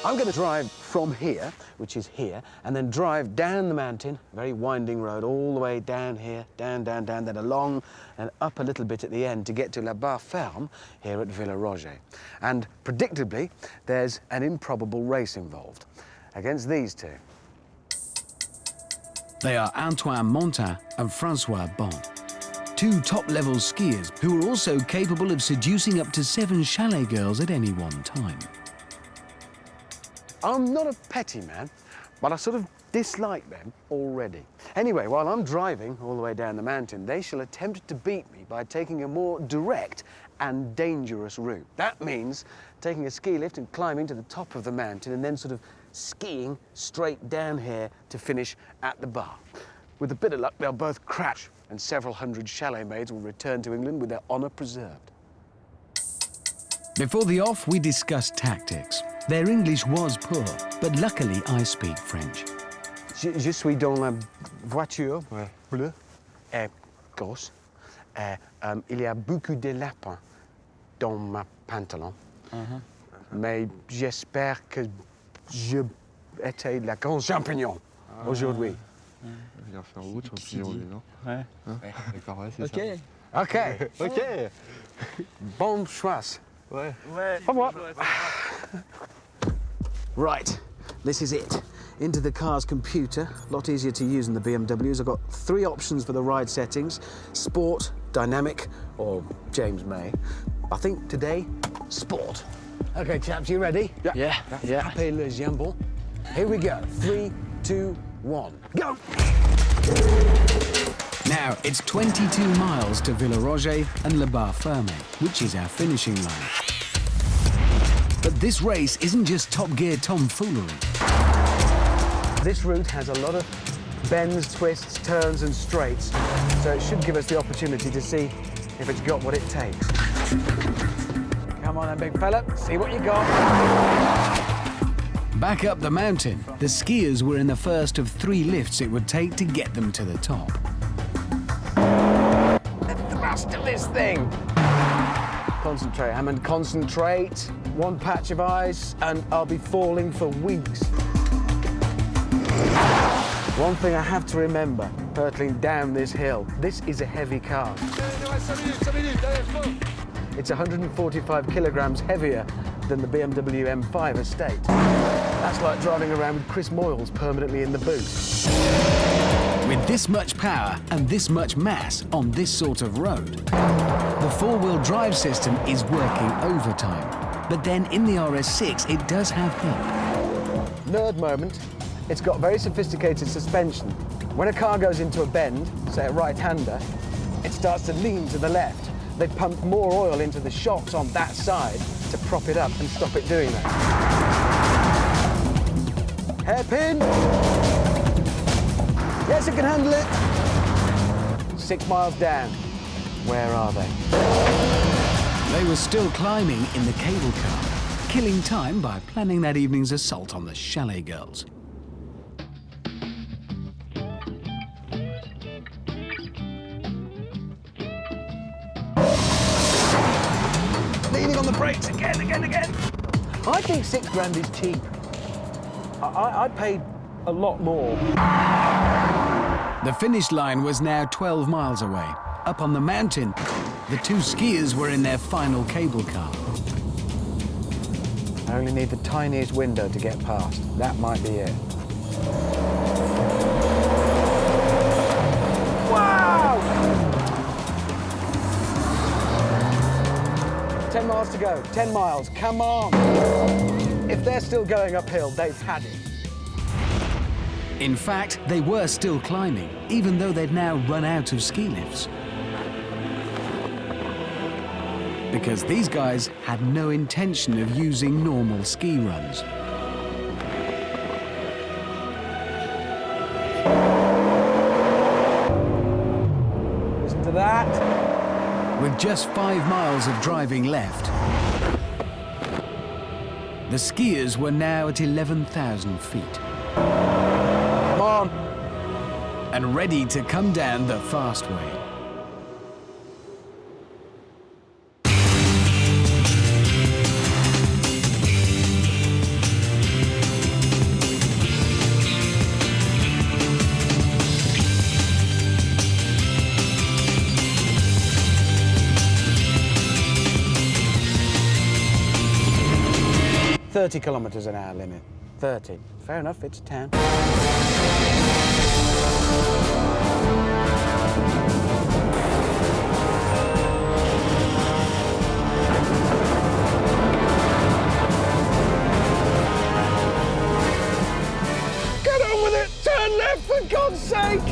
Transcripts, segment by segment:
I'm going to drive from here, which is here, and then drive down the mountain, a very winding road, all the way down here, down, down, down, then along and up a little bit at the end to get to La Barre Ferme here at Villa-Roger. And predictably, there's an improbable race involved against these two. They are Antoine Montin and Francois Bon, two top-level skiers who are also capable of seducing up to 7 chalet girls at any one time. I'm not a petty man, but I sort of dislike them already. Anyway, while I'm driving all the way down the mountain, they shall attempt to beat me by taking a more direct and dangerous route. That means taking a ski lift and climbing to the top of the mountain and then sort of skiing straight down here to finish at the bar. With a bit of luck, they'll both crash and several hundred chalet maids will return to England with their honour preserved. Before the off, we discussed tactics. Their English was poor, but luckily I speak French. Je suis dans la voiture bleue et grosse. Il y a beaucoup de lapins dans ma pantalon. Mais j'espère que je étais la grande champignon aujourd'hui. Il va faire route, champignon, lui, non? Ouais. Ouais. D'accord, ouais, c'est ça. OK. OK. Bonne chance. Ouais. Au revoir. Right, this is it. Into the car's computer, a lot easier to use than the BMWs. I've got 3 options for the ride settings: Sport, Dynamic, or James May. I think today, Sport. OK, chaps, you ready? Yeah. Tapez le jambon. Here we go. 3, 2, 1, go! Now, it's 22 miles to Villa-Roger and La Barre Ferme, which is our finishing line. But this race isn't just Top Gear tomfoolery. This route has a lot of bends, twists, turns and straights, so it should give us the opportunity to see if it's got what it takes. Come on then, big fella, see what you got. Back up the mountain, the skiers were in the first of 3 lifts it would take to get them to the top. The thrust of this thing! Concentrate, Hammond, concentrate. 1 patch of ice and I'll be falling for weeks. One thing I have to remember, hurtling down this hill, this is a heavy car. It's 145 kilograms heavier than the BMW M5 Estate. That's like driving around with Chris Moyles permanently in the boot. With this much power and this much mass on this sort of road, the 4-wheel drive system is working overtime. But then in the RS6, it does have help. Nerd moment. It's got very sophisticated suspension. When a car goes into a bend, say a right-hander, it starts to lean to the left. They pump more oil into the shocks on that side to prop it up and stop it doing that. Hairpin! Yes, it can handle it. 6 miles down. Where are they? They were still climbing in the cable car, killing time by planning that evening's assault on the chalet girls. Leaning on the brakes again. I think 6 grand is cheap. I paid a lot more. The finish line was now 12 miles away. Up on the mountain, the 2 skiers were in their final cable car. I only need the tiniest window to get past. That might be it. Wow! 10 miles to go. 10 miles. Come on! If they're still going uphill, they've had it. In fact, they were still climbing, even though they'd now run out of ski lifts. Because these guys had no intention of using normal ski runs. Listen to that. With just 5 miles of driving left, the skiers were now at 11,000 feet. Come on. And ready to come down the fast way. 30 kilometres an hour limit. 30. Fair enough, it's a town. Get on with it! Turn left, for God's sake!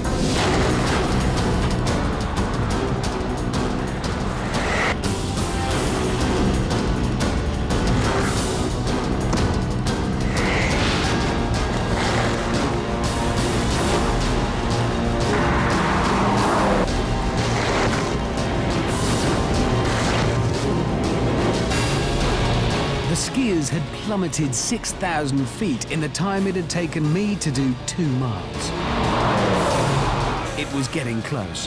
The skiers had plummeted 6,000 feet in the time it had taken me to do 2 miles. It was getting close.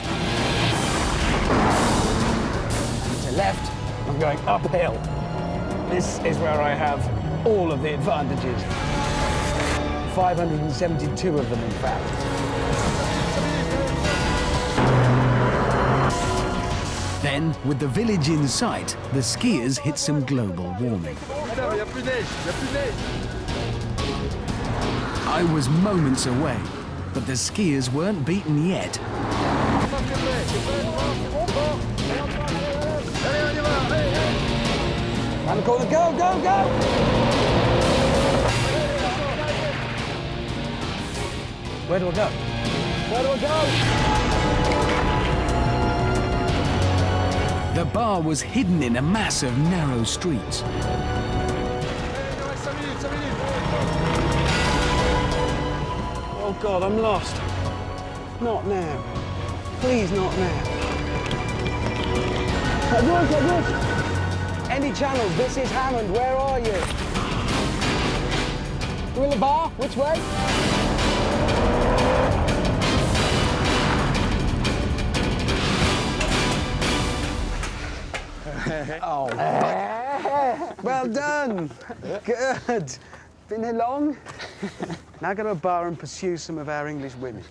To left, I'm going uphill. This is where I have all of the advantages. 572 of them, in fact. Then, with the village in sight, the skiers hit some global warming. I was moments away, but the skiers weren't beaten yet. Round the corner, go, go, go! Where do I go? Where do I go? The bar was hidden in a mass of narrow streets. Oh God, I'm lost. Not now. Please, not now. Any channels, this is Hammond, where are you? You in the bar? Which way? Oh. Well done. Good. Been here long? Now go to a bar and pursue some of our English women.